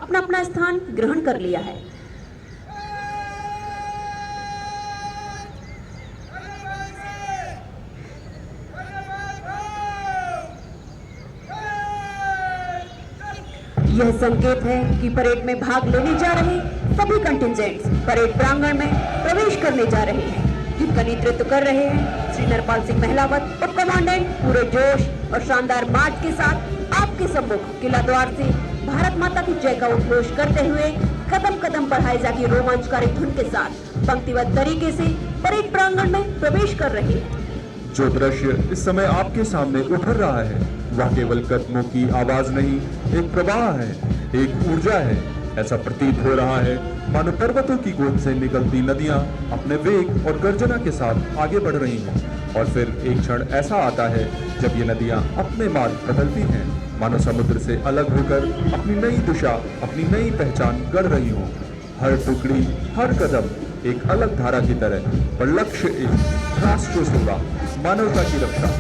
अपना अपना स्थान ग्रहण कर लिया है। यह संकेत है कि परेड में भाग लेने जा रहे सभी कंटिंजेंट्स परेड प्रांगण में प्रवेश करने जा रहे हैं, जिनका नेतृत्व कर रहे हैं श्री नरपाल सिंह महलावत, उप कमांडेंट। पूरे जोश और शानदार मार्च के साथ आपके सम्मुख किला द्वार से भारत माता की जय का उद्घोष करते हुए कदम कदम पर हाइजा की रोमांचकारी धुन के साथ पंक्तिबद्ध तरीके से परेड प्रांगण में प्रवेश कर रहे हैं। जो दृश्य इस समय आपके सामने उभर रहा है वह केवल कदमों की आवाज नहीं, एक प्रवाह है, एक ऊर्जा है। ऐसा प्रतीत हो रहा है मानो पर्वतों की गोद से निकलती नदियां अपने वेग और गर्जना के साथ आगे बढ़ रही हों, और फिर एक क्षण ऐसा आता है जब ये नदियां अपने मार्ग बदलती हैं, मानो समुद्र से अलग होकर अपनी नई दिशा, अपनी नई पहचान गढ़ रही हों। हर टुकड़ी, हर कदम एक अलग धारा की तरह, पर लक्ष्य एक राष्ट्र सेवा, मानवता की रक्षा।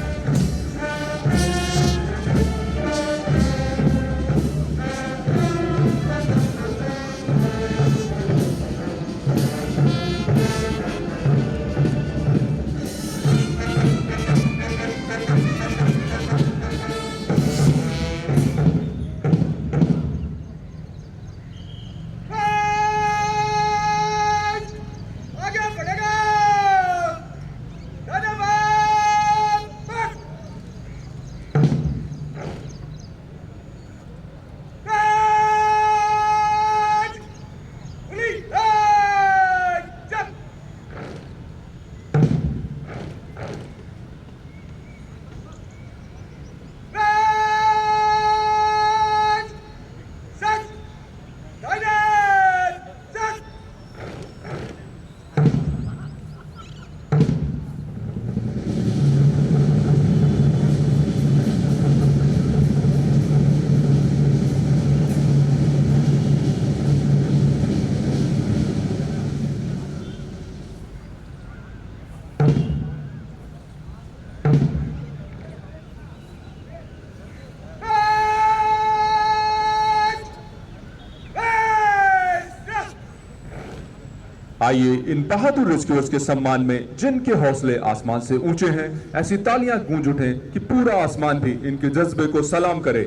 आइए इन बहादुर रेस्क्यूअर्स के सम्मान में, जिनके हौसले आसमान से ऊंचे हैं, ऐसी तालियां गूंज उठें कि पूरा आसमान भी इनके जज्बे को सलाम करे।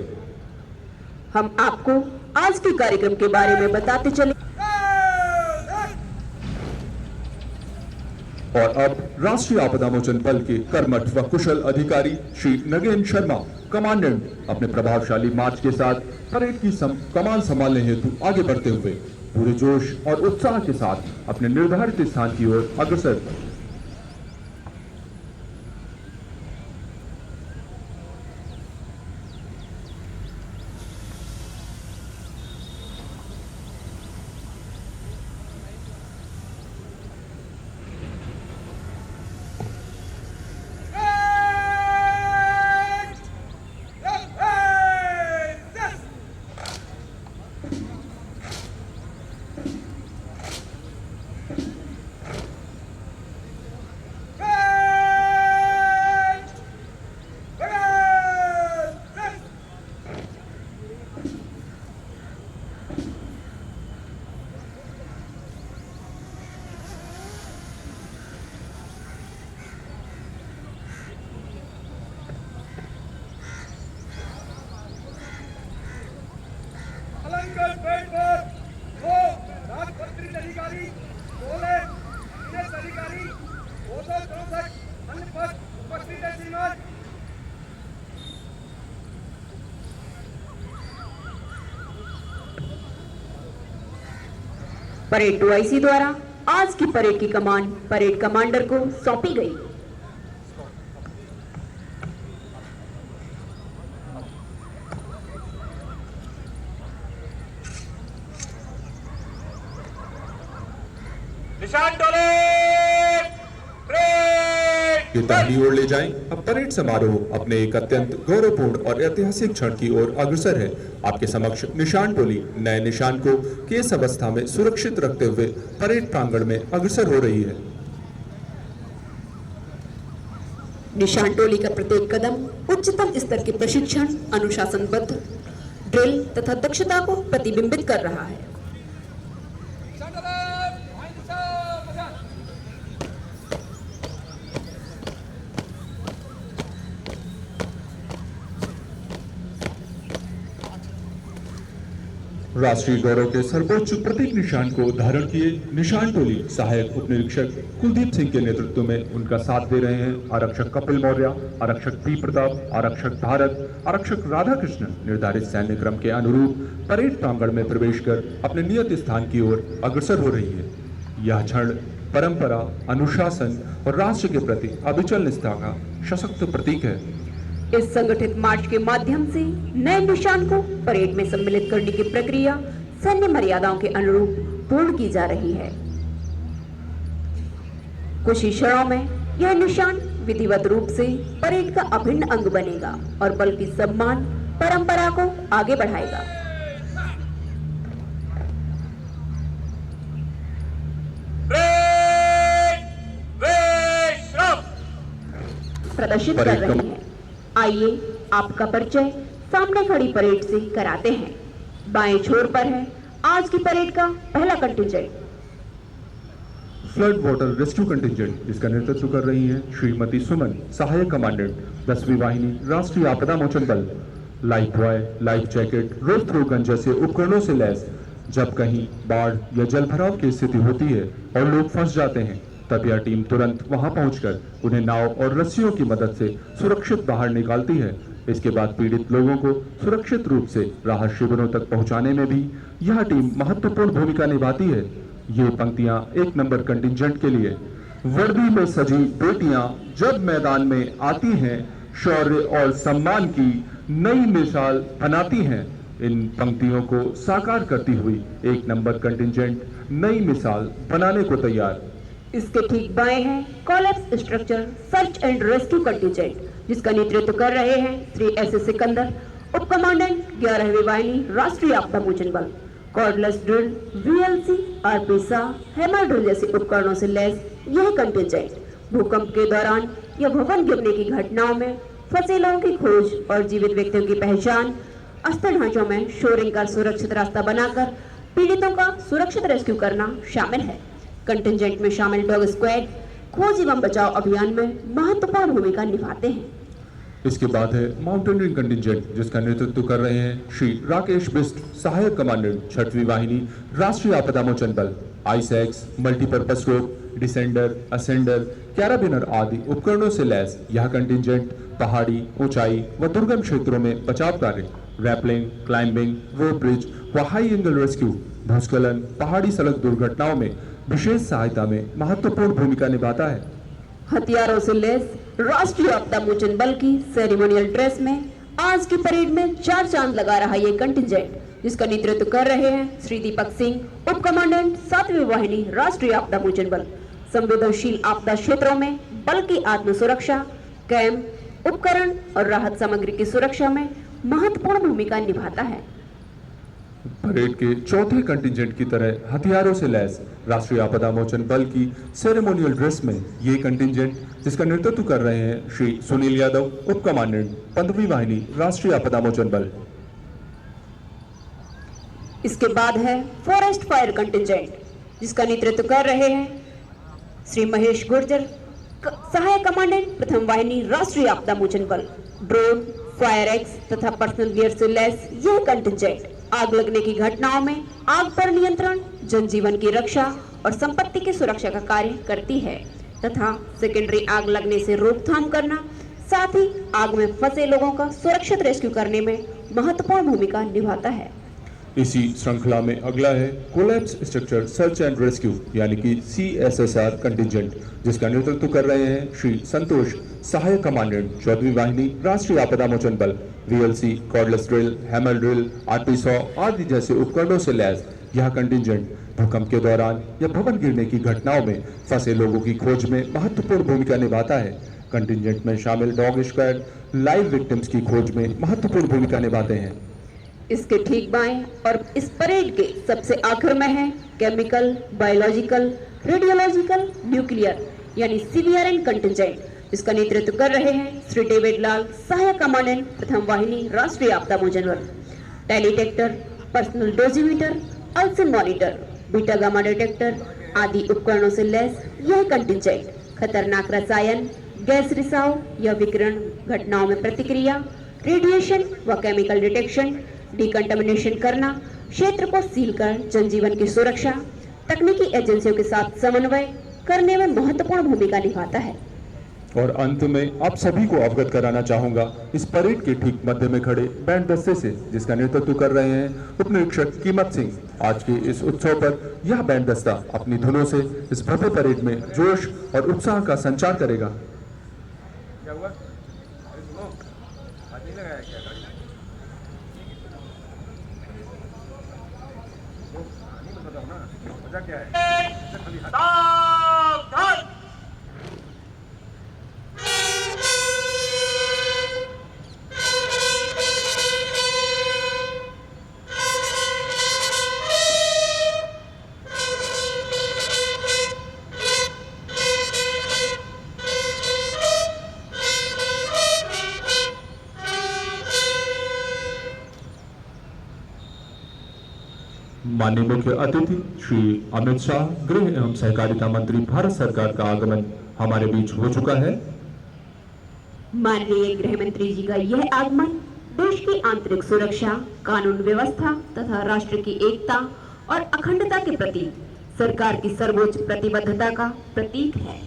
हम आपको आज के कार्यक्रम के बारे में बताते चले। और अब राष्ट्रीय आपदा मोचन बल के कर्मठ व कुशल अधिकारी श्री नगेन शर्मा, कमांडेंट, अपने प्रभावशाली मार्च के साथ परेड की कमान संभालने हेतु आगे बढ़ते हुए पूरे जोश और उत्साह के साथ अपने निर्धारित स्थान की ओर अग्रसर। परेड 2IC द्वारा आज की परेड की कमान परेड कमांडर को सौंपी गई। निशान डोले, ये दाहिनी ओर ले जाएं। अब परेड समारोह अपने एक अत्यंत गौरवपूर्ण और ऐतिहासिक क्षण की ओर अग्रसर है। आपके समक्ष निशान टोली नए निशान को केस अवस्था में सुरक्षित रखते हुए परेड प्रांगण में अग्रसर हो रही है। निशान टोली का प्रत्येक कदम उच्चतम स्तर के प्रशिक्षण, अनुशासनबद्ध ड्रिल तथा दक्षता को प्रतिबिंबित कर रहा है। राष्ट्रीय गौरव के सर्वोच्च प्रतीक निशान को धारण किए निशान टोली सहायक उप निरीक्षक कुलदीप सिंह के नेतृत्व में उनका साथ दे रहे हैं आरक्षक कपिल मौर्य, आरक्षक पी प्रताप, आरक्षक भारत, आरक्षक राधाकृष्ण निर्धारित सैन्य क्रम के अनुरूप परेड प्रांगण में प्रवेश कर अपने नियत स्थान की ओर अग्रसर हो रही है। यह क्षण परंपरा, अनुशासन और राष्ट्र के प्रति अविचल निष्ठा का सशक्त प्रतीक है। इस संगठित मार्च के माध्यम से नए निशान को परेड में सम्मिलित करने की प्रक्रिया सैन्य मर्यादाओं के अनुरूप पूर्ण की जा रही है। कुछ ही क्षणों में यह निशान विधिवत रूप से परेड का अभिन्न अंग बनेगा और बल की सम्मान परंपरा को आगे बढ़ाएगा। प्रदर्शित कर रही है। आइए आपका परिचय सामने खड़ी परेड से कराते हैं। बाएं छोर पर है आज की परेड का पहला contingent, flood water rescue contingent, जिसका नेतृत्व कर रही हैं श्रीमती सुमन, सहायक कमांडेंट 10वीं वाहिनी राष्ट्रीय आपदा मोचन बल। लाइफ बॉय, लाइफ जैकेट, रोप थ्रो गन जैसे उपकरणों से लैस जब कहीं बाढ़ या जल भराव की स्थिति होती है और लोग फंस जाते हैं, तब यह टीम तुरंत वहां पहुंचकर उन्हें नाव और रस्सियों की मदद से सुरक्षित बाहर निकालती है। इसके बाद पीड़ित लोगों को सुरक्षित रूप से राहत शिविरों तक पहुंचाने में भी यह टीम महत्वपूर्ण भूमिका निभाती है। ये पंक्तियां 1 नंबर कंटिंजेंट के लिए। वर्दी में सजी बेटियां जब मैदान में आती हैं, शौर्य और सम्मान की नई मिसाल बनाती हैं। इन पंक्तियों को साकार करती हुई 1 नंबर कंटिंजेंट नई मिसाल बनाने को तैयार। इसके ठीक बाएं है collapse structure search and rescue contingent, जिसका नेतृत्व कर रहे हैं श्री एस सिकंदर, उप कमांडेंट 11वीं वाहिनी राष्ट्रीय आपदा मोचन बल। कॉर्डलेस ड्रिल, वीएलसी, आरपीसा, हैमर ड्रिल जैसे उपकरणों से लैस यह कंटिंजेंट भूकंप के दौरान या भवन गिरने की घटनाओं में फंसे लोगों की खोज और जीवित व्यक्तियों की पहचान, अस्थिर ढांचों में शोरिंग का सुरक्षित रास्ता बनाकर पीड़ितों का सुरक्षित रेस्क्यू करना शामिल है। कंटिंजेंट में शामिल डॉग स्क्वाड खोज एवं बचाव अभियान में महत्वपूर्ण भूमिका निभाते हैं। इसके बाद है माउंटेनियरिंग कंटिंजेंट, जिसका नेतृत्व कर रहे हैं श्री राकेश बिस्ट, सहायक कमांडेंट 6वीं वाहिनी राष्ट्रीय आपदा मोचन बल। आइसैक्स, मल्टीपर्पज रोप, डिसेंडर, असेंडर, कैराबिनर आदि उपकरणों से लैस यह कंटिंजेंट पहाड़ी, ऊंचाई व दुर्गम क्षेत्रों में बचाव कार्य, रैपलिंग, क्लाइंबिंग, रोप ब्रिज व हाई एंगल रेस्क्यू, भूस्खलन, पहाड़ी सड़क दुर्घटनाओं में विशेष सहायता में महत्वपूर्ण भूमिका निभाता है। हथियारों से लैस राष्ट्रीय आपदा मोचन बल की सेरेमोनियल ड्रेस में आज की परेड में 4 चांद लगा रहा ये कंटिंजेंट, जिसका नेतृत्व कर रहे हैं श्री दीपक सिंह, उप कमांडेंट 7वीं वाहिनी राष्ट्रीय आपदा मोचन बल। संवेदनशील आपदा क्षेत्रों में बल की आत्म सुरक्षा, कैंप, उपकरण और राहत सामग्री की सुरक्षा में महत्वपूर्ण भूमिका निभाता है। परेड के चौथे कंटिंजेंट की तरह हथियारों से लैस राष्ट्रीय आपदा मोचन बल की सेरेमोनियल ड्रेस में ये कंटिंजेंट, जिसका नेतृत्व कर रहे हैं श्री सुनील यादव, उप कमांडेंट 15वीं वाहिनी राष्ट्रीय आपदा मोचन बल। इसके बाद है फॉरेस्ट फायर कंटिंजेंट, जिसका नेतृत्व कर रहे हैं श्री महेश गुर्जर, सहायक कमांडेंट 1म वाहिनी राष्ट्रीय आपदा मोचन बल। ड्रोन, फायर एक्स तथा पर्सनल गियर से लैस यह कंटिंजेंट आग लगने की घटनाओं में आग पर नियंत्रण, जनजीवन की रक्षा और संपत्ति की सुरक्षा का कार्य करती है तथा सेकेंडरी आग लगने से रोकथाम करना, साथ ही आग में फंसे लोगों का सुरक्षित रेस्क्यू करने में महत्वपूर्ण भूमिका निभाता है। इसी श्रृंखला में अगला है collapse structure search and rescue यानी कि CSSR कंटिंजेंट, जिसका नेतृत्व कर रहे हैं श्री संतोष, सहायक कमांडेंट 14वीं वाहिनी राष्ट्रीय आपदा मोचन बल। VLC, cordless drill, hammer drill, RP100 आदि जैसे उपकरणों से लैस यह कंटिंजेंट भूकंप के दौरान या भवन गिरने की घटनाओं में फंसे लोगों की खोज में महत्वपूर्ण भूमिका निभाता है। कंटिंजेंट में शामिल डॉग स्क्वाड लाइव विक्टिम्स की खोज में महत्वपूर्ण भूमिका निभाते हैं। इसके ठीक बाएं और इस परेड के सबसे आखिर में है केमिकल, बायोलॉजिकल, रेडियोलॉजिकल, न्यूक्लियर यानी CVRN कंटिंजेंट, जिसका नेतृत्व कर रहे हैं श्री डेविड लाल, सहायक कमांडेंट 1म वाहिनी राष्ट्रीय आपदा मोचन बल। टेलीटेक्टर, पर्सनल डोजीमीटर, अल्सन मॉनिटर, बीटा गामा डिटेक्टर आदि उपकरणों से लैस यह कंटिंजेंट खतरनाक रसायन, गैस रिसाव या विकिरण घटनाओं में प्रतिक्रिया, रेडिएशन व केमिकल डिटेक्शन, डिकंटामिनेशन करना, क्षेत्र को सील कर जनजीवन की सुरक्षा, तकनीकी एजेंसियों के साथ समन्वय करने में महत्वपूर्ण भूमिका निभाता है। और अंत में आप सभी को अवगत कराना चाहूंगा इस परेड के ठीक मध्य में खड़े बैंड दस्ते से, जिसका नेतृत्व कर रहे हैं उप निरीक्षक कीमत सिंह। आज के इस उत्सव पर यह बैंड दस्ता अपनी धुनों से इस भव्य परेड में जोश और उत्साह का संचार करेगा। क्या हुआ? आज नहीं लगाया क्या गाड़ी? नहीं बताओ ना, वजह क्या है? सावधान! माननीय मुख्य अतिथि श्री अमित शाह, गृह एवं सहकारिता मंत्री, भारत सरकार का आगमन हमारे बीच हो चुका है। माननीय गृह मंत्री जी का यह आगमन देश की आंतरिक सुरक्षा, कानून व्यवस्था तथा राष्ट्र की एकता और अखंडता के प्रति सरकार की सर्वोच्च प्रतिबद्धता का प्रतीक है।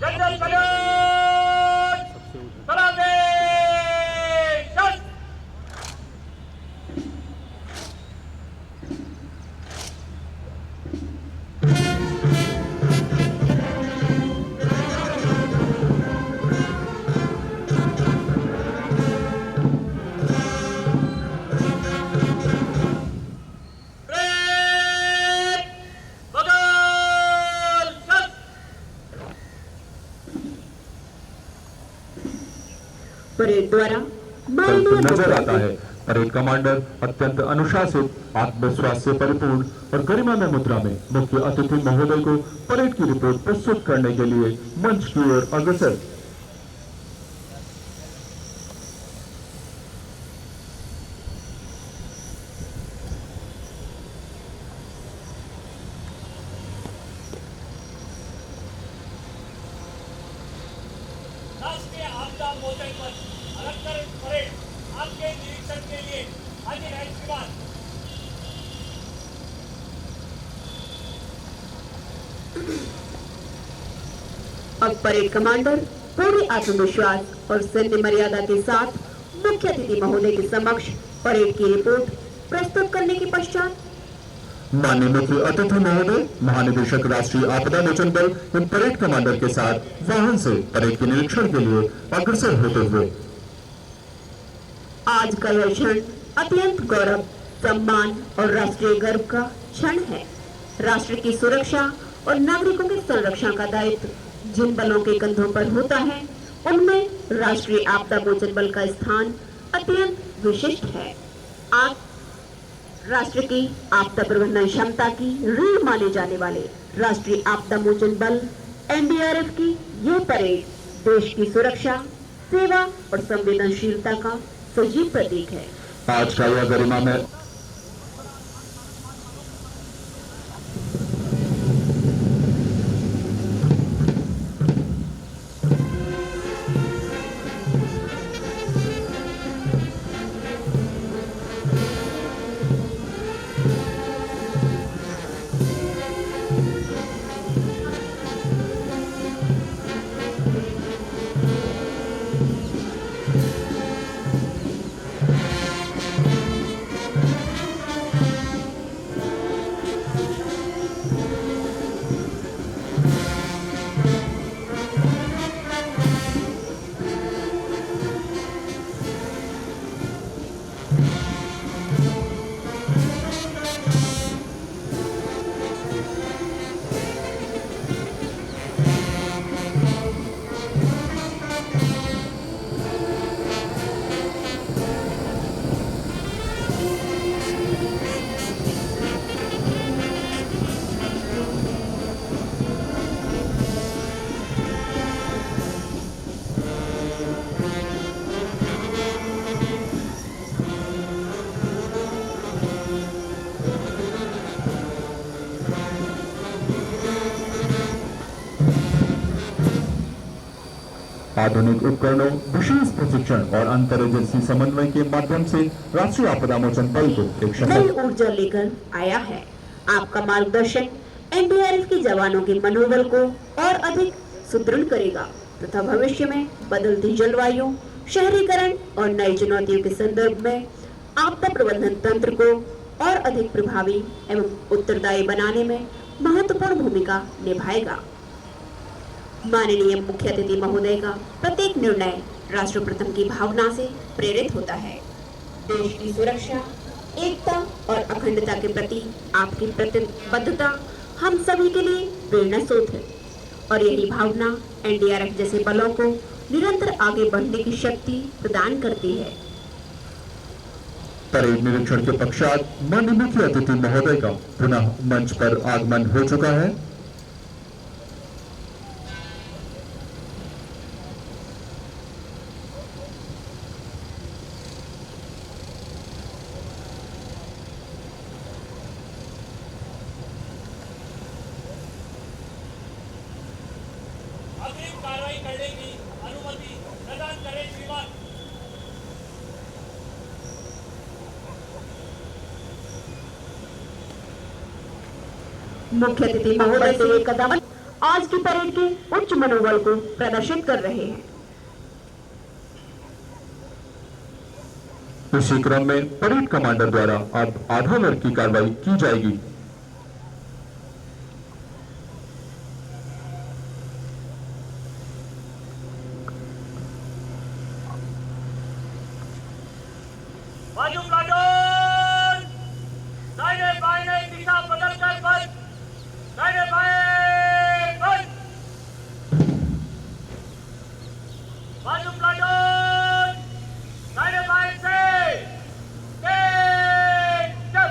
General salute! सलामी! जय! परेड द्वारा कल्प नजर आता है परेड कमांडर अत्यंत अनुशासित, आत्मविश्वास से परिपूर्ण और गरिमामय मुद्रा में मुख्य अतिथि महोदय को परेड की रिपोर्ट प्रस्तुत करने के लिए मंच की ओर अग्रसर। राष्ट्रीय आपदा मोचन पर अलंकरण परेड आपके निरीक्षण के लिए हाजिर है। श्रीमान, अब परेड कमांडर पूरे आत्मविश्वास और सैन्य मर्यादा के साथ मुख्य अतिथि महोदय के समक्ष परेड की रिपोर्ट प्रस्तुत करने के पश्चात माननीय मुख्य अतिथि महोदय, महानिदेशक राष्ट्रीय आपदा मोचन बल इन परेड कमांडर के साथ वाहन से परेड के निरीक्षण के लिए अग्रसर होते हुए आज का यह क्षण अत्यंत गौरव, सम्मान और राष्ट्रीय गर्व का क्षण है। राष्ट्र की सुरक्षा और नागरिकों के संरक्षण का दायित्व जिन बलों के कंधों पर होता है, उनमें राष्ट्रीय आपदा मोचन बल का स्थान अत्यंत विशिष्ट है। आज राष्ट्र की आपदा प्रबंधन क्षमता की रीढ़ माने जाने वाले राष्ट्रीय आपदा मोचन बल एनडीआरएफ की यह परेड देश की सुरक्षा, सेवा और संवेदनशीलता का सजीव प्रतीक है। आज का यह गरिमामय आधुनिक उपकरणों, विशेष प्रशिक्षण और अंतर एजेंसी समन्वय के माध्यम से राष्ट्रीय आपदा मोचन बल को एक नई सफल ऊर्जा लेकर आया है। आपका मार्गदर्शन एनडीआरएफ के जवानों के मनोबल को और अधिक सुदृढ़ करेगा तथा भविष्य में बदलती जलवायु, शहरीकरण और नई चुनौतियों के संदर्भ में आपदा प्रबंधन तंत्र को और अधिक प्रभावी एवं उत्तरदायी बनाने में महत्वपूर्ण भूमिका निभाएगा। माननीय मुख्य अतिथि महोदय का प्रत्येक निर्णय राष्ट्र प्रथम की भावना से प्रेरित होता है। देश की सुरक्षा, एकता और अखंडता के प्रति आपकी प्रतिबद्धता हम सभी के लिए प्रेरणा स्रोत है और यही भावना एनडीआरएफ जैसे बलों को निरंतर आगे बढ़ने की शक्ति प्रदान करती है। परेड निरीक्षण के पश्चात माननीय मुख्य अतिथि महोदय का पुनः मंच पर आगमन हो चुका है। अग्रिम कार्रवाई करने की अनुमति प्रदान करें श्रीमान। मुख्य अतिथि महोदय से ये कदम आज की परेड के उच्च मनोबल को प्रदर्शित कर रहे हैं। इसी क्रम में परेड कमांडर द्वारा अब आधा वर्ग की कार्रवाई की जाएगी। बाजू प्लाटून, दाहिने बाएं दिशा बदलकर बंद, दाहिने बाएं बंद। बाजू प्लाटून, दाहिने बाएं से तेज चल।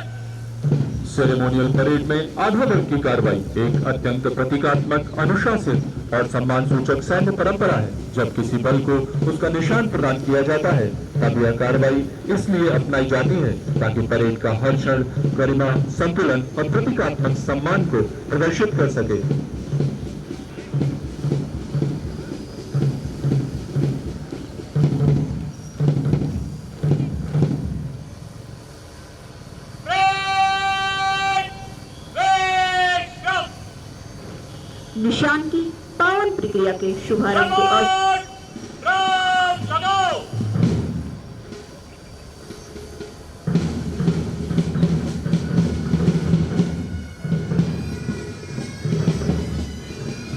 सेरेमोनियल परेड में आधा वर्ग की कार्रवाई एक अत्यंत प्रतीकात्मक, अनुशासित और सम्मान सूचक सैन्य परंपरा है। जब किसी बल को उसका निशान प्रदान किया जाता है तब यह कार्रवाई इसलिए अपनाई जाती है ताकि परेड का हर क्षण गरिमा, संतुलन और प्रतीकात्मक सम्मान को प्रदर्शित कर सके। निशान की पावन प्रक्रिया के शुभारंभ के अवसर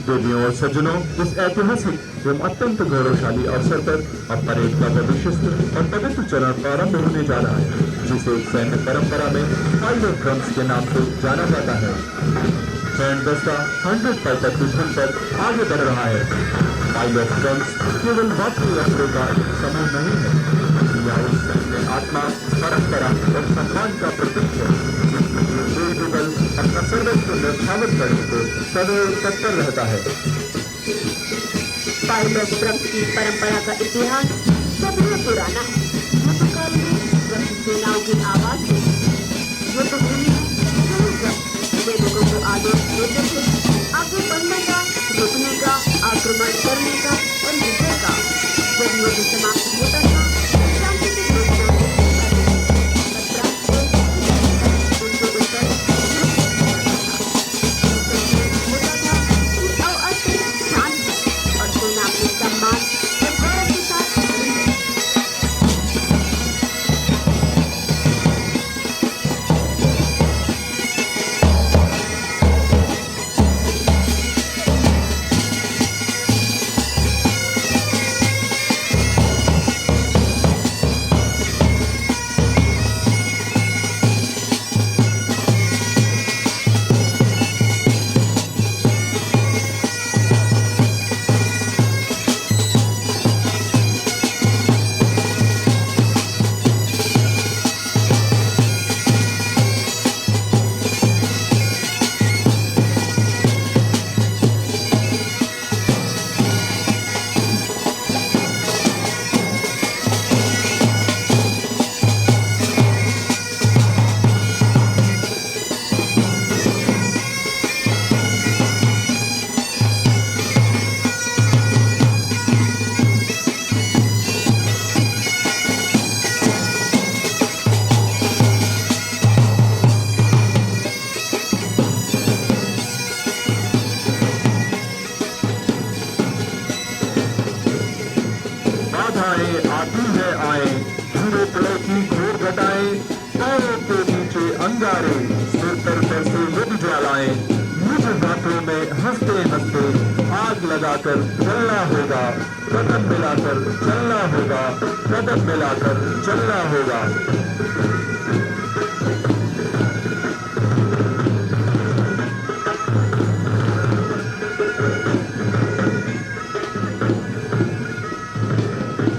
देवियों और सज्जनों, इस ऐतिहासिक एवं अत्यंत गौरवशाली अवसर पर अब परेड का विशिष्ट और पवित्र चरण प्रारंभ होने जा रहा है, जिसे सैन्य परंपरा में पाइलट ड्रम्स के नाम से जाना जाता है। बैंड दस्ता 100 पैकेट की धुन पर आगे बढ़ रहा है। पाइलट ड्रम्स केवल वाद्य यंत्रों का एक समूह नहीं है, यह उस सैन्य आत्मा, परंपरा और सम्मान का प्रतीक है। बल अपना सर्वस्व न्यौछावर करने को सदैव तत्पर रहता है। पाइलट ड्रम्स की परंपरा का इतिहास सबसे पुराना है। युद्धकाल में जब सेनाओं की आवाज से युद्धभूमि में वे लोगों को आदेश देते थे आगे बढ़ने का, रुकने का, आक्रमण करने का और विजय का। जब युद्ध समाप्त होता था शांतिपूर्ण रूप से घटाएं, पैरों के नीचे अंगारे, सिर पर से युद्ध ज्वालाएं, युद्ध हाथों में हंसते हंसते आग लगाकर चलना होगा, कदम मिलाकर चलना होगा, कदम मिलाकर चलना होगा।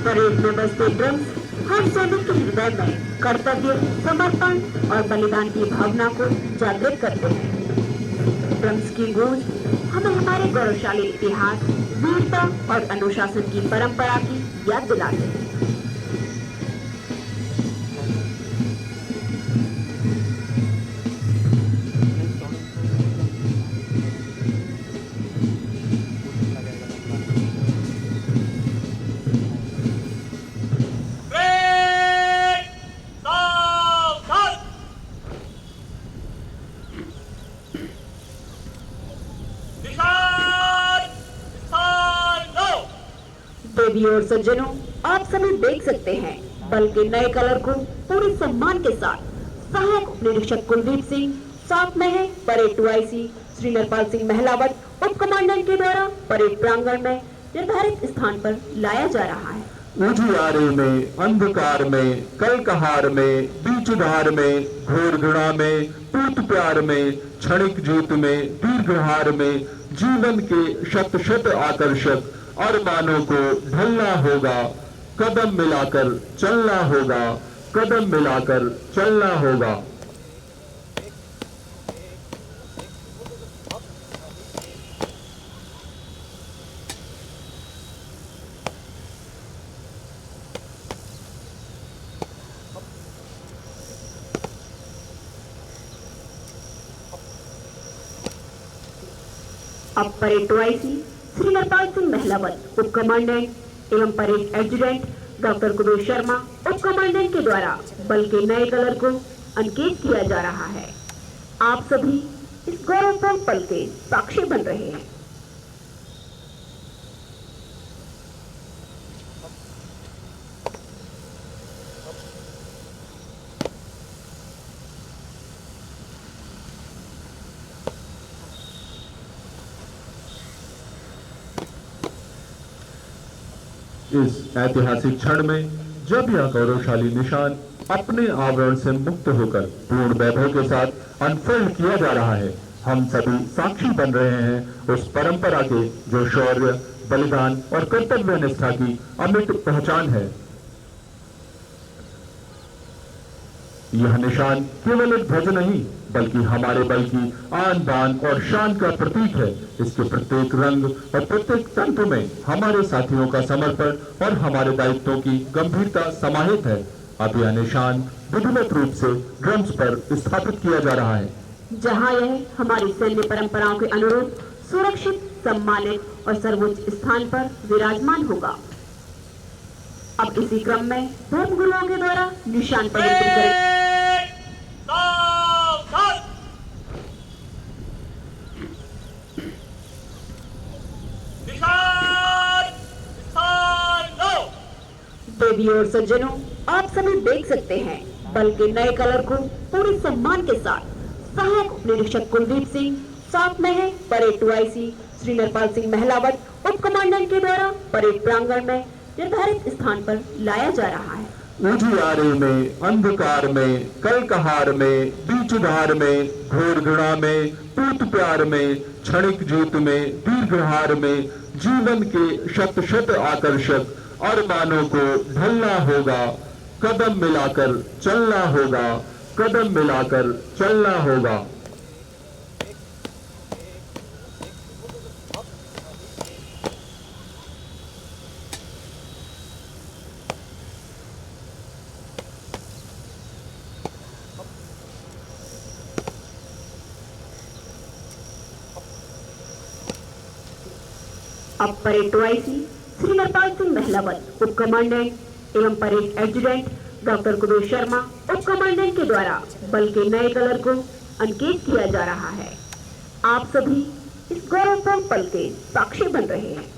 परेड में बजते ड्रम्स हर सैनिक के हृदय में कर्तव्य, समर्पण और बलिदान की भावना को जागृत करते हैं। ड्रम्स की गूंज हमें हमारे गौरवशाली इतिहास, वीरता और अनुशासन की परंपरा की याद दिलाते हैं। देवी और सज्जनों, आप सभी देख सकते हैं बल के नए कलर को पूरे सम्मान के साथ सहायक उप निरीक्षक कुलदीप सिंह, साथ में है परेड 2IC श्री नरपाल सिंह महलावत उप कमांडेंट के द्वारा परेड प्रांगण में निर्धारित स्थान पर लाया जा रहा है। उजियारे में, अंधकार में, कलकहार में, बीच धार में, घोर घृणा में, पूत प्यार में, क्षणिक जीत में, दीर्घहार में, जीवन के शत शत आकर्षक अरमानों को ढलना होगा, कदम मिलाकर चलना होगा, कदम मिलाकर चलना होगा। अब परेड 2IC श्री नरपाल सिंह महलावत उप कमांडेंट एवं parade adjutant doctor Kuber Sharma उप कमांडेंट के द्वारा बल के नए कलर को अंकित किया जा रहा है। आप सभी इस गौरवपूर्ण पल के साक्षी बन रहे हैं। इस ऐतिहासिक क्षण में जब यह गौरवशाली निशान अपने आवरण से मुक्त होकर पूर्ण वैभव के साथ अनफोल्ड किया जा रहा है, हम सभी साक्षी बन रहे हैं उस परंपरा के जो शौर्य, बलिदान और कर्तव्य निष्ठा की अमिट पहचान है। यह निशान केवल एक ध्वज नहीं बल्कि हमारे बल की आन बान और शान का प्रतीक है। इसके प्रत्येक रंग और प्रत्येक तंत्र में हमारे साथियों का समर्पण और हमारे दायित्वों की गंभीरता समाहित है। अब यह निशान विधिवत रूप से ड्रम्स पर स्थापित किया जा रहा है, जहां यह हमारी सैन्य परंपराओं के अनुरूप सुरक्षित, सम्मानित और सर्वोच्च स्थान पर विराजमान होगा। अब इसी क्रम में धर्म गुरुओं के द्वारा निशान प्रदर्शित करें। देवी और सज्जनों, आप सभी देख सकते हैं बल के नए कलर को पूरे सम्मान के साथ सहायक उप निरीक्षक कुलदीप सिंह, साथ में है परेड 2IC श्री नरपाल सिंह महलावत उप कमांडेंट के द्वारा परेड प्रांगण में निर्धारित स्थान पर लाया जा रहा है। उजियारे में, अंधकार में, कलकहार में, बीच धार में, घोर घृणा में, पूत प्यार में, क्षणिक जीत में, दीर्घहार में, जीवन के शत शत आकर्षक अरमानों को ढलना होगा, कदम मिलाकर चलना होगा, कदम मिलाकर चलना होगा। अब परेड 2IC श्री नरपाल सिंह महलावत उप कमांडेंट एवं parade adjutant doctor Kuber Sharma उप कमांडेंट के द्वारा बल के नए कलर को अंकित किया जा रहा है। आप सभी इस गौरवपूर्ण पल के साक्षी बन रहे हैं।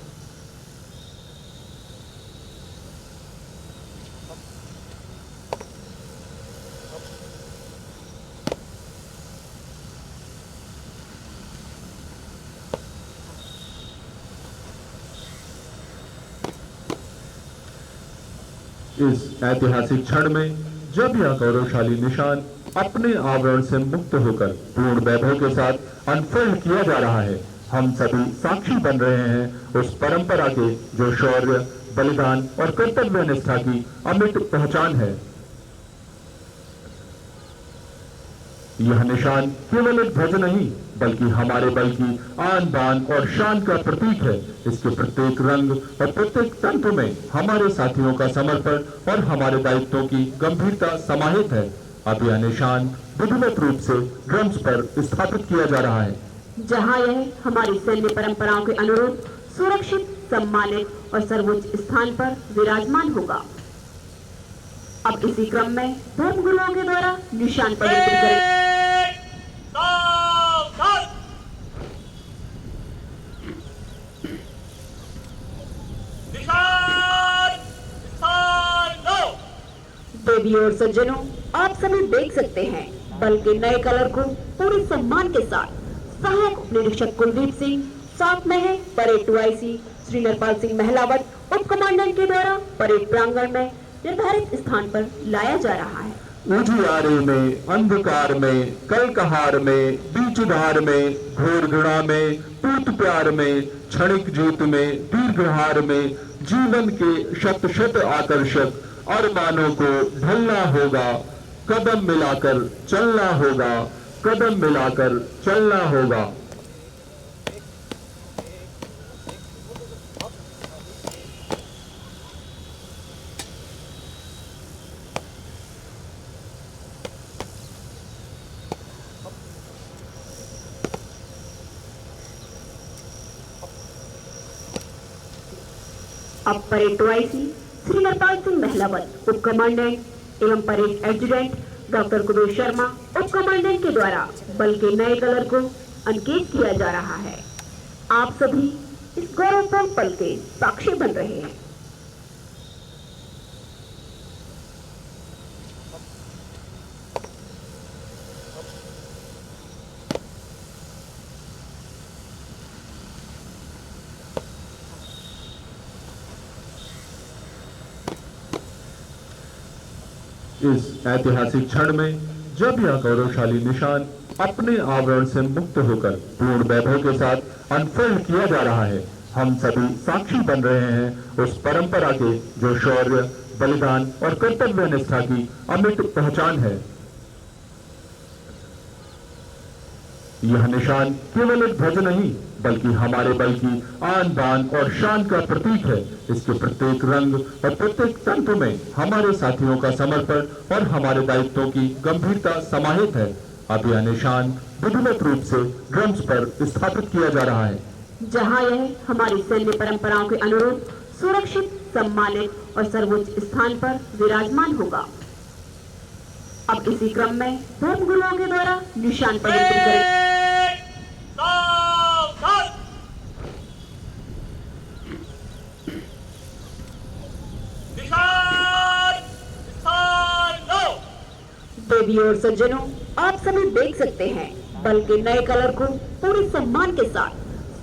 इस ऐतिहासिक क्षण में जब यह गौरवशाली निशान अपने आवरण से मुक्त होकर पूर्ण वैभव के साथ अनफोल्ड किया जा रहा है, हम सभी साक्षी बन रहे हैं उस परंपरा के जो शौर्य, बलिदान और कर्तव्य निष्ठा की अमिट पहचान है। यह निशान केवल एक ध्वज नहीं बल्कि हमारे बल की आन बान और शान का प्रतीक है। इसके प्रत्येक रंग और प्रत्येक तंतु में हमारे साथियों का समर्पण और हमारे दायित्वों की गंभीरता समाहित है। अब यह निशान विधिवत रूप से ड्रम्स पर स्थापित किया जा रहा है, जहां यह हमारी सैन्य परंपराओं के अनुरूप सुरक्षित, सम्मानित और सर्वोच्च स्थान पर विराजमान होगा। अब इसी क्रम में धर्म गुरुओं के द्वारा निशान प्रदर्शित करें। देवी और सज्जनों, आप सभी देख सकते हैं बल के नए कलर को पूरे सम्मान के साथ सहायक उप निरीक्षक कुलदीप सिंह, साथ में है परेड 2IC श्री नरपाल सिंह महलावत उप कमांडेंट के द्वारा परेड प्रांगण में निर्धारित स्थान पर लाया जा रहा है। उजियारे में, अंधकार में, कलकहार में, बीच धार में, घोर घृणा में, पूत प्यार में, क्षणिक जीत में, दीर्घहार में, जीवन के शत शत आकर्षक अरमानों को ढलना होगा, कदम मिलाकर चलना होगा, कदम मिलाकर चलना होगा। अब परेड 2IC श्री नरपाल सिंह महलावत उप कमांडेंट एवं parade adjutant doctor Kuber Sharma उप कमांडेंट के द्वारा बल के नए कलर को अंकित किया जा रहा है। आप सभी इस गौरवपूर्ण पल के साक्षी बन रहे हैं। इस ऐतिहासिक क्षण में जब यह गौरवशाली निशान अपने आवरण से मुक्त होकर पूर्ण वैभव के साथ अनफोल्ड किया जा रहा है, हम सभी साक्षी बन रहे हैं उस परंपरा के जो शौर्य, बलिदान और कर्तव्य निष्ठा की अमिट पहचान है। यह निशान केवल एक ध्वज नहीं बल्कि हमारे बल की आन बान और शान का प्रतीक है। इसके प्रत्येक रंग और प्रत्येक तंतु में हमारे साथियों का समर्पण और हमारे दायित्वों की गंभीरता समाहित है। अब यह निशान विधिवत रूप से ड्रम्स पर स्थापित किया जा रहा है, जहां यह हमारी सैन्य परंपराओं के अनुरूप सुरक्षित, सम्मानित और सर्वोच्च स्थान पर विराजमान होगा। अब इसी क्रम में धर्म गुरुओं के द्वारा निशान प्रदर्शित करें। देवी और सज्जनों, आप सभी देख सकते हैं बल के नए कलर को पूरे सम्मान के साथ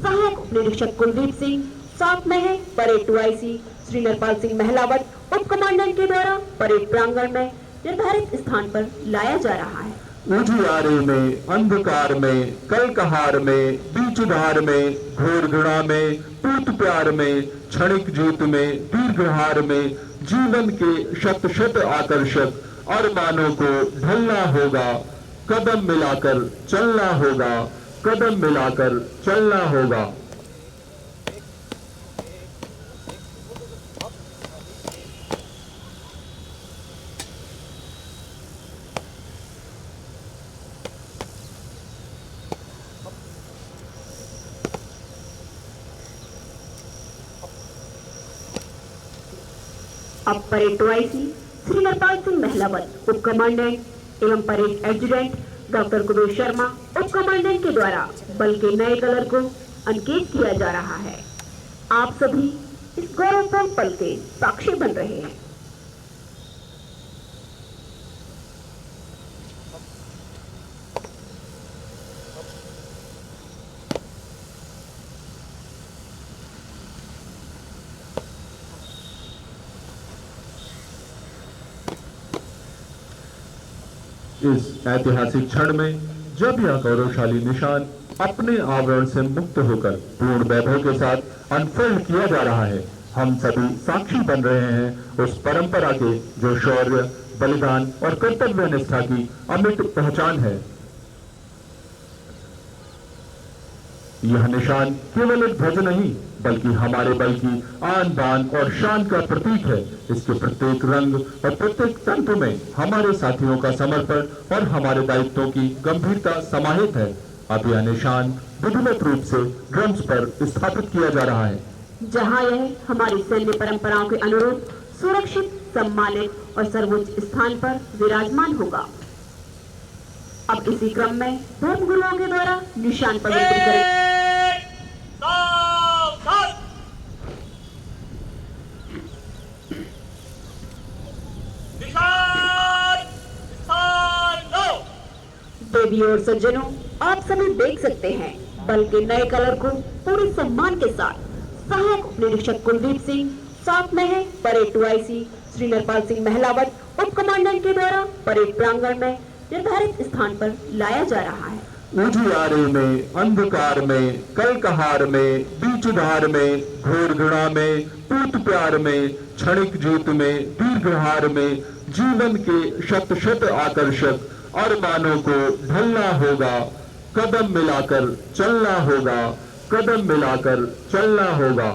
सहायक उप निरीक्षक कुलदीप सिंह, साथ में है परेड 2IC श्री नरपाल सिंह महलावत उप कमांडेंट के द्वारा परेड प्रांगण में निर्धारित स्थान पर लाया जा रहा है। उजियारे में, अंधकार में, कलकहार में, बीच धार में, घोर घृणा में, पूत प्यार में, क्षणिक जीत में, दीर्घहार में, जीवन के शत शत आकर्षक अरमानों को ढलना होगा, कदम मिलाकर चलना होगा, कदम मिलाकर चलना होगा। अब परेड 2IC श्री नरपाल सिंह महलावत उप कमांडेंट एवं parade adjutant doctor Kuber Sharma उप कमांडेंट के द्वारा बल के नए कलर को अंकित किया जा रहा है। आप सभी इस गौरवपूर्ण पल के साक्षी बन रहे हैं। इस ऐतिहासिक क्षण में जब यह गौरवशाली निशान अपने आवरण से मुक्त होकर पूर्ण वैभव के साथ अनफोल्ड किया जा रहा है, हम सभी साक्षी बन रहे हैं उस परंपरा के जो शौर्य, बलिदान और कर्तव्य निष्ठा की अमिट पहचान है। यह निशान केवल एक ध्वज नहीं बल्कि हमारे बल की आन बान और शान का प्रतीक है। इसके प्रत्येक रंग और प्रत्येक तंतु में हमारे साथियों का समर्पण और हमारे दायित्वों की गंभीरता समाहित है। अब यह निशान विधिवत रूप से ड्रम्स पर स्थापित किया जा रहा है, जहां यह हमारी सैन्य परंपराओं के अनुरूप सुरक्षित, सम्मानित और सर्वोच्च स्थान पर विराजमान होगा। अब इसी क्रम में धर्म गुरुओं के द्वारा निशान पवित्र करें। देवी और सज्जनों, आप सभी देख सकते हैं बल के नए कलर को पूरे सम्मान के साथ सहायक उप निरीक्षक कुलदीप सिंह, साथ में है परेड 2IC श्री नरपाल सिंह महलावत उप कमांडेंट के द्वारा परेड प्रांगण में निर्धारित स्थान पर लाया जा रहा है। उजियारे में, अंधकार में, कलकहार में, बीच धार में, घोर घृणा में, पूत प्यार में, क्षणिक जीत में, दीर्घहार में, जीवन के शत शत आकर्षक अरमानों को ढलना होगा, कदम मिलाकर चलना होगा, कदम मिलाकर चलना होगा।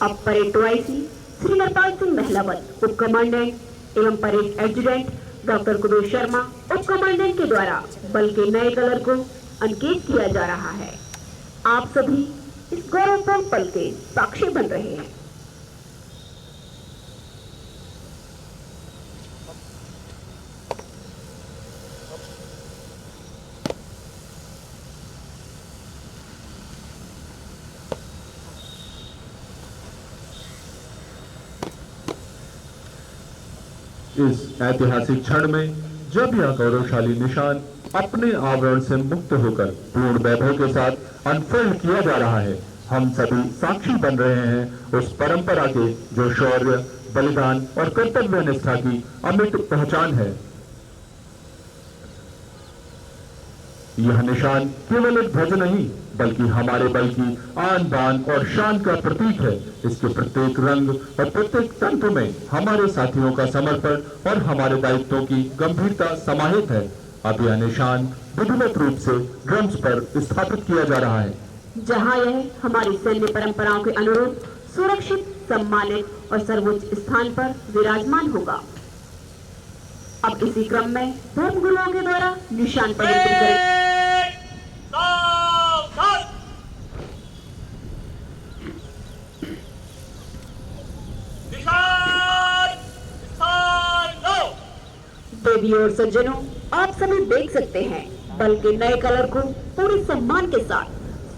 अब परेड 2IC श्री नरपाल सिंह महलावत उप कमांडेंट एवं parade adjutant doctor Kuber Sharma उप कमांडेंट के द्वारा बल के नए कलर को अंकित किया जा रहा है। आप सभी इस गौरवपूर्ण पल के साक्षी बन रहे हैं। इस ऐतिहासिक क्षण में जब यह गौरवशाली निशान अपने आवरण से मुक्त होकर पूर्ण वैभव के साथ अनफोल्ड किया जा रहा है, हम सभी साक्षी बन रहे हैं उस परंपरा के जो शौर्य, बलिदान और कर्तव्य निष्ठा की अमिट पहचान है। यह निशान केवल एक ध्वज नहीं बल्कि हमारे बल की आन बान और शान का प्रतीक है। इसके प्रत्येक रंग और प्रत्येक तंतु में हमारे साथियों का समर्पण और हमारे दायित्वों की गंभीरता समाहित है। अब यह निशान विधिवत रूप से ड्रम्स पर स्थापित किया जा रहा है, जहां यह हमारी सैन्य परंपराओं के अनुरूप सुरक्षित, सम्मानित और सर्वोच्च स्थान पर विराजमान होगा। अब इसी क्रम में धर्म गुरुओं के द्वारा निशान पवित्र करें। देवी और सज्जनों, आप सभी देख सकते हैं बल के नए कलर को पूरे सम्मान के साथ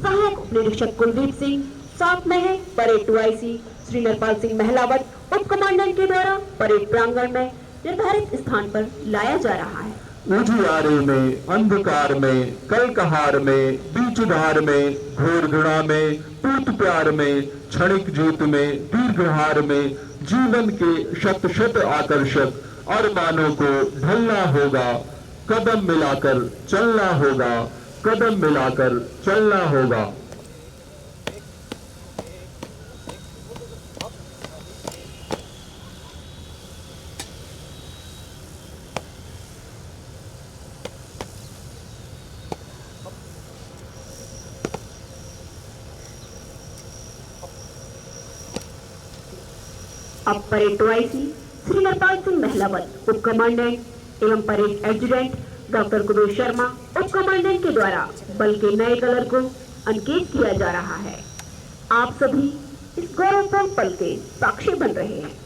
सहायक उप निरीक्षक कुलदीप सिंह, साथ में है परेड 2IC श्री नरपाल सिंह महलावत उप कमांडेंट के द्वारा परेड प्रांगण में निर्धारित स्थान पर लाया जा रहा है। उजियारे में, अंधकार में, कलकहार में, बीच धार में, घोर घृणा में, पूत प्यार में, क्षणिक जीत में, दीर्घहार में, जीवन के शत शत आकर्षक अरमानों को ढलना होगा, कदम मिलाकर चलना होगा, कदम मिलाकर चलना होगा। अब परेड 2IC श्री नरपाल सिंह महलावत उप कमांडेंट एवं parade adjutant doctor Kuber Sharma उप कमांडेंट के द्वारा बल के नए कलर को अंकित किया जा रहा है। आप सभी इस गौरवपूर्ण पल के साक्षी बन रहे हैं।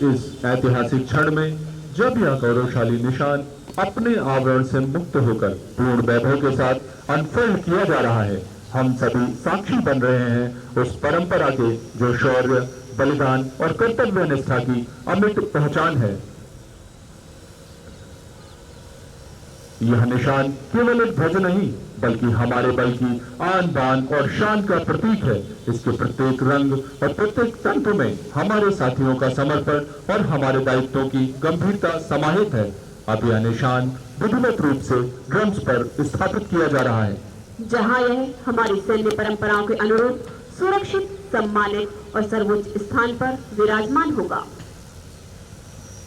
इस ऐतिहासिक क्षण में जब यह गौरवशाली निशान अपने आवरण से मुक्त होकर पूर्ण वैभव के साथ अनफोल्ड किया जा रहा है, हम सभी साक्षी बन रहे हैं उस परंपरा के जो शौर्य, बलिदान और कर्तव्य निष्ठा की अमिट पहचान है। यह निशान केवल एक ध्वज नहीं बल्कि हमारे बल की आन बान और शान का प्रतीक है। इसके प्रत्येक रंग और प्रत्येक तंतु में हमारे साथियों का समर्पण और हमारे दायित्वों की गंभीरता समाहित है। अब यह निशान विधिवत रूप से ड्रम्स पर स्थापित किया जा रहा है, जहां यह हमारी सैन्य परंपराओं के अनुरूप सुरक्षित, सम्मानित और सर्वोच्च स्थान पर विराजमान होगा।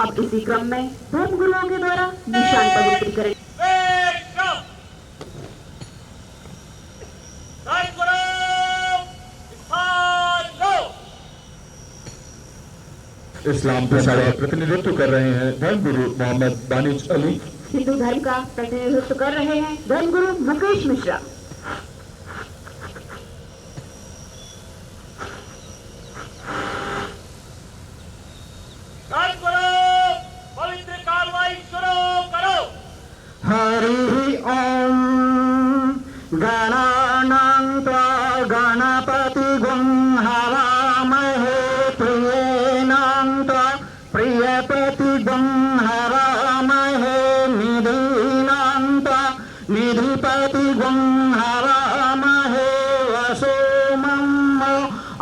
अब इसी क्रम में धर्म गुरुओं के द्वारा निशान पवित्रीकरण इस्लाम का सारा प्रतिनिधित्व कर रहे हैं धर्म गुरु मोहम्मद दानिश अली। हिंदू धर्म का प्रतिनिधित्व कर रहे हैं धर्म गुरु मुकेश मिश्रा। पवित्र कार्रवाई शुरू करो। हरि ओम गणानां त्वा गणपति गुं हवामहे प्रियेणां त्वा प्रियपति गुं हवामहे निधीनां त्वा निधिपति गुं हवामहे वसोमं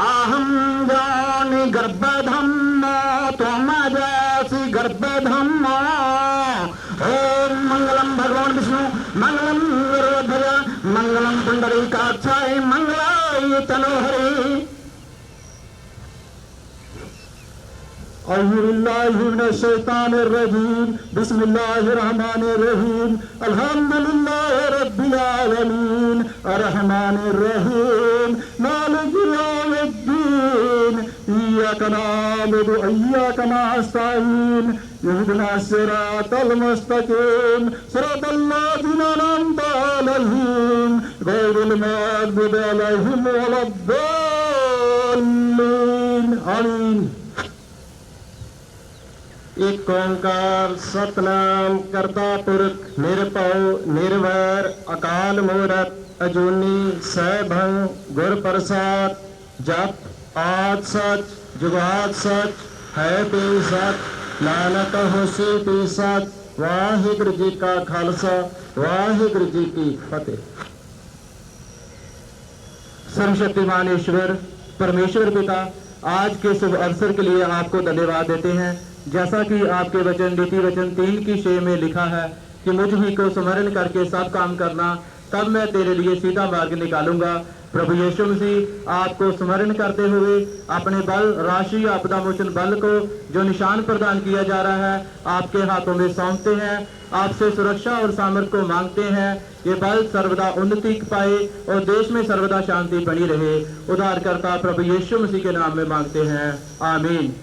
अहं जानि गर्भधम्मो त्वमजासि गर्भधम्मो। ओम मंगलम भगवान विष्णु मंगलम वीरभद्र मंगलम पुंडरीकाक्षाय मंगलाय तनोहरि। अऊज़ुबिल्लाहि मिनश शैतानिर रजीम बिस्मिल्लाहिर रहमानिर रहीम अल्हम्दुलिल्लाहि रब्बिल आलमीन अर्रहमानिर रहीम मालिकि यौमिद्दीन इय्याका नअबुदु व इय्याका नस्तईन इहदिनास सिरातल मुस्तकीम सिरातल लज़ीना अनअमता अलैहिम गैरिल मग़्दूबि अलैहिम वलद्दाल्लीन। आमीन। एक ओंकार सतनाम करता पुरख निरपौ निर्वैर अकाल मूरत अजूनी सैभं गुर प्रसाद। जप आद सच जुगाद सच है भी सच नानक होसी भी सच। वाहिगुरु जी का खालसा वाहिगुरु जी की फतेह। सर्वशक्तिमान ईश्वर परमेश्वर पिता आज के शुभ अवसर के लिए आपको धन्यवाद देते हैं। जैसा कि आपके वचन नीति वचन 3 की 6 में लिखा है कि मुझ ही को स्मरण करके सब काम करना, तब मैं तेरे लिए सीधा मार्ग निकालूंगा। प्रभु यीशु मसीह आपको स्मरण करते हुए अपने बल राष्ट्रीय आपदा मोचन बल को जो निशान प्रदान किया जा रहा है आपके हाथों में सौंपते हैं। आपसे सुरक्षा और सामर्थ्य को मांगते हैं। ये बल सर्वदा उन्नति पाए और देश में सर्वदा शांति बनी रहे। उद्धारकर्ता प्रभु यीशु मसीह के नाम में मांगते हैं, आमीन।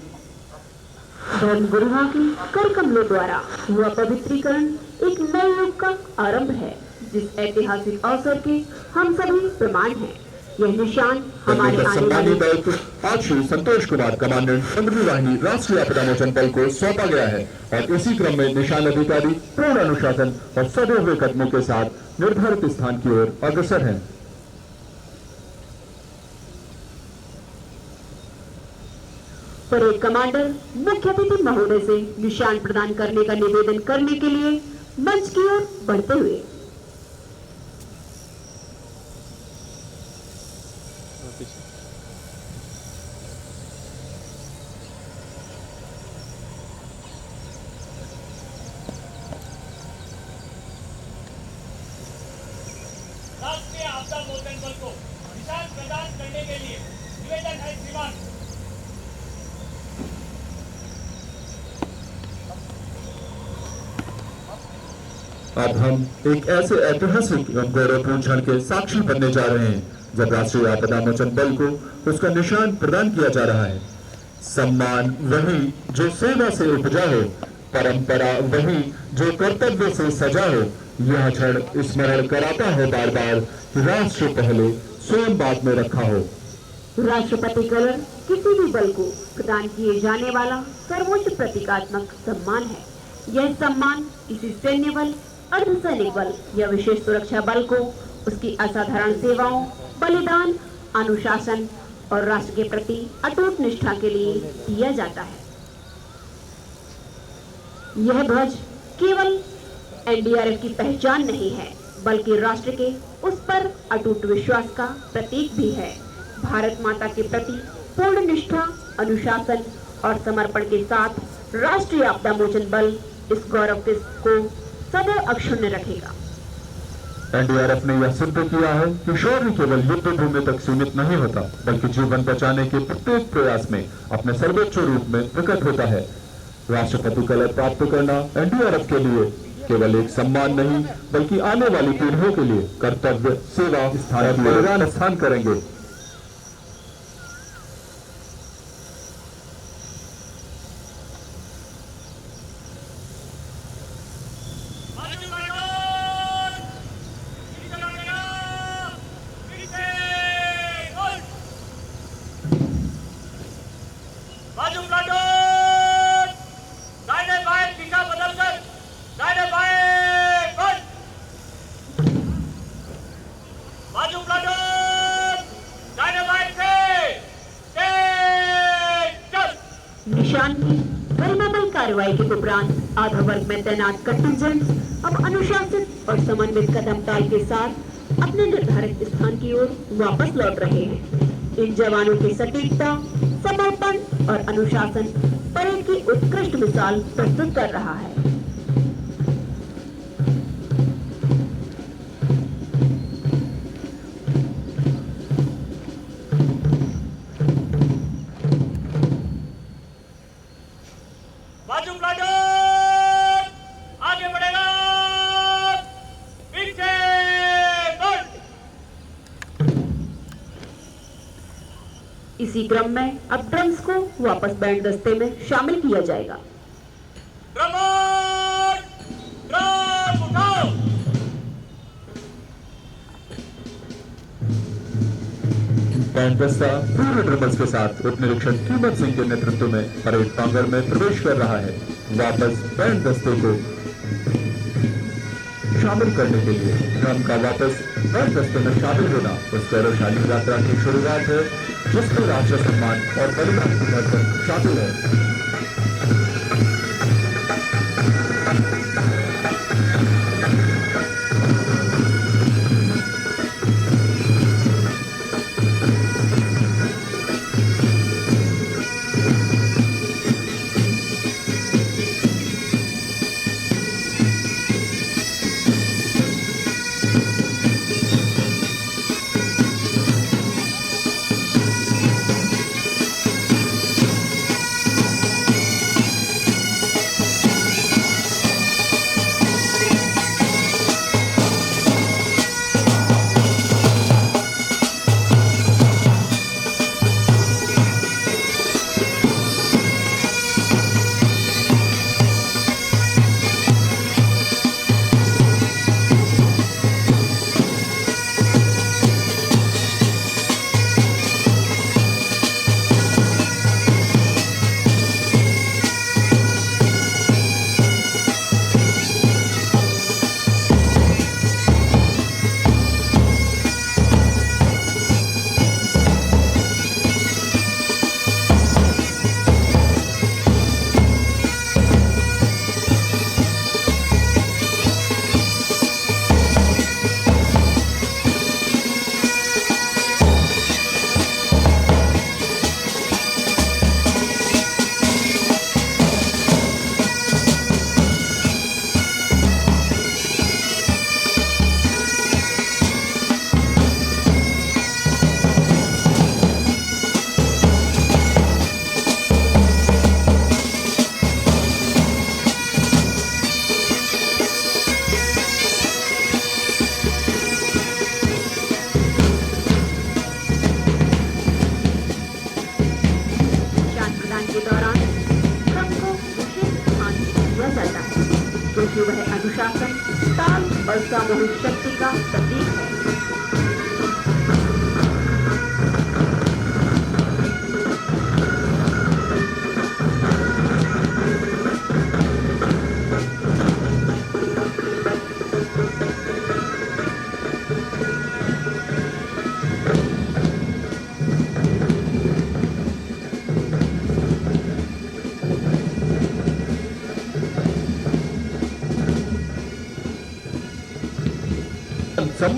धर्म गुरुओं की कर कमलों द्वारा हुआ पवित्रीकरण एक नए युग का आरंभ है, जिस ऐतिहासिक अवसर के हम सभी प्रमाण हैं। यह निशान हमारे आने वाले दायित्व आज श्री संतोष कुमार कमांडेंट 15वीं वाहिनी राष्ट्रीय आपदा मोचन बल को सौंपा गया है और इसी क्रम में निशान अधिकारी पूर्ण अनुशासन और सदे हुए कदमों के साथ निर्धारित स्थान की ओर अग्रसर हैं। परेड कमांडर मुख्य अतिथि महोदय से निशान प्रदान करने का निवेदन करने के लिए मंच की ओर बढ़ते हुए राष्ट्रीय आपदा मोचन बल को निशान प्रदान करने के लिए निवेदन है श्रीमान। अब हम एक ऐसे ऐतिहासिक एवं गौरवपूर्ण क्षण के साक्षी बनने जा रहे हैं जब राष्ट्रीय आपदा मोचन बल को उसका निशान प्रदान किया जा रहा है। सम्मान वही जो सेवा से उपजा हो, परंपरा वही जो कर्तव्य से सजा हो। यह क्षण स्मरण कराता है बार बार कि राष्ट्र पहले स्वयं बाद में रखा हो। राष्ट्रपति कलर किसी भी बल को प्रदान किए जाने वाला सर्वोच्च प्रतीकात्मक सम्मान है। यह सम्मान किसी सैन्य बल, अर्धसैनिक बल या विशेष सुरक्षा बल को उसकी असाधारण सेवाओं, बलिदान, अनुशासन और राष्ट्र के प्रति अटूट निष्ठा के लिए दिया जाता है। यह ध्वज केवल एनडीआरएफ की पहचान नहीं है, बल्कि राष्ट्र के उस पर अटूट विश्वास का प्रतीक भी है। भारत माता के प्रति पूर्ण निष्ठा, अनुशासन और समर्पण के साथ राष्ट्रीय आपदा मोचन बल इस गौरव को सदैव अक्षुण्ण रखेगा। एनडीआरएफ ने यह सिद्ध किया है कि शौर्य केवल युद्ध भूमि तक सीमित नहीं होता, बल्कि जीवन बचाने के प्रत्येक प्रयास में अपने सर्वोच्च रूप में प्रकट होता है। राष्ट्रपति कलर प्राप्त करना एनडीआरएफ के लिए केवल एक सम्मान नहीं, बल्कि आने वाली पीढ़ियों के लिए कर्तव्य, सेवा और बलिदान स्थान करेंगे। बाजू प्लाटून, दाहिने बाएं दिशा बदलकर दाहिने बाएं बंद। बाजू प्लाटून, दाहिने बाएं से चल। निशान की गरिमामय कार्रवाई के उपरांत आधा वर्ग में तैनात कंटिंजेंट अब अनुशासित और समन्वित कदम ताल के साथ अपने निर्धारित स्थान की ओर वापस लौट रहे हैं। इन जवानों की सटीकता, समर्पण और अनुशासन परेड की उत्कृष्ट मिसाल प्रस्तुत कर रहा है। बाजू प्लाटून, आगे बढ़ेगा, पीछे बंद। इसी क्रम में अब ड्रम्स को वापस बैंड दस्ते में शामिल किया जाएगा। ड्रम उठाओ। बैंड दस्ता पूरे ड्रमर्स के साथ उप निरीक्षक कीमत सिंह के नेतृत्व में परेड प्रांगण में प्रवेश कर रहा है। वापस बैंड दस्ते को शामिल करने के लिए ड्रम का वापस बैंड दस्ते में शामिल होना उस गौरवशाली यात्रा की शुरुआत है, जिसमें राष्ट्र सम्मान और बलिदान की धड़कन शामिल है। क्योंकि वह अनुशासन, ताल और सामूहिक शक्ति का प्रतीक है।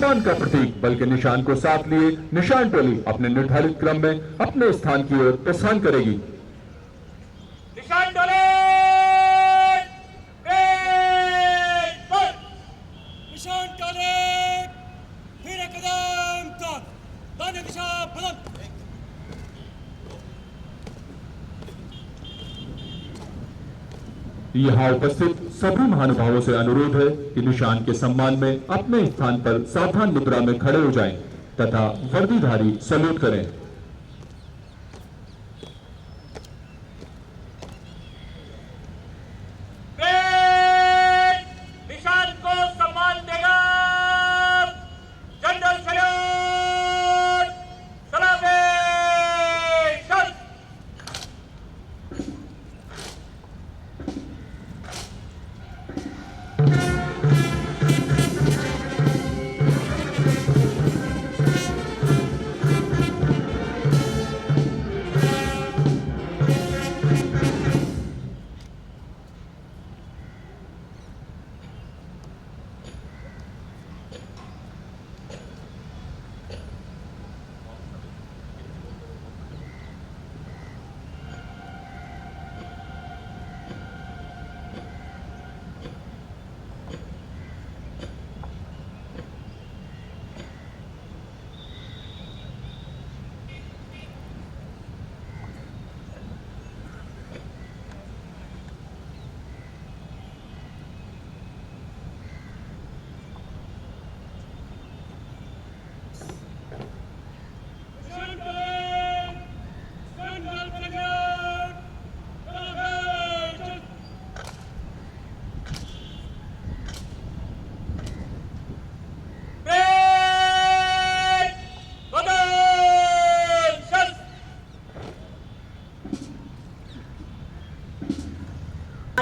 सम्मान का प्रतीक बल के निशान को साथ लिए निशान टोली अपने निर्धारित क्रम में अपने स्थान की ओर प्रस्थान करेगी। निशान टोले निशान टोले फिर एक कदम तक दाने दिशा बुलंद। यहाँ उपस्थित सभी महानुभावों से अनुरोध है कि निशान के सम्मान में अपने स्थान पर सावधान मुद्रा में खड़े हो जाएं तथा वर्दीधारी सैल्यूट करें। निशान को सम्मान देगा जनरल सैल्यूट सलामी।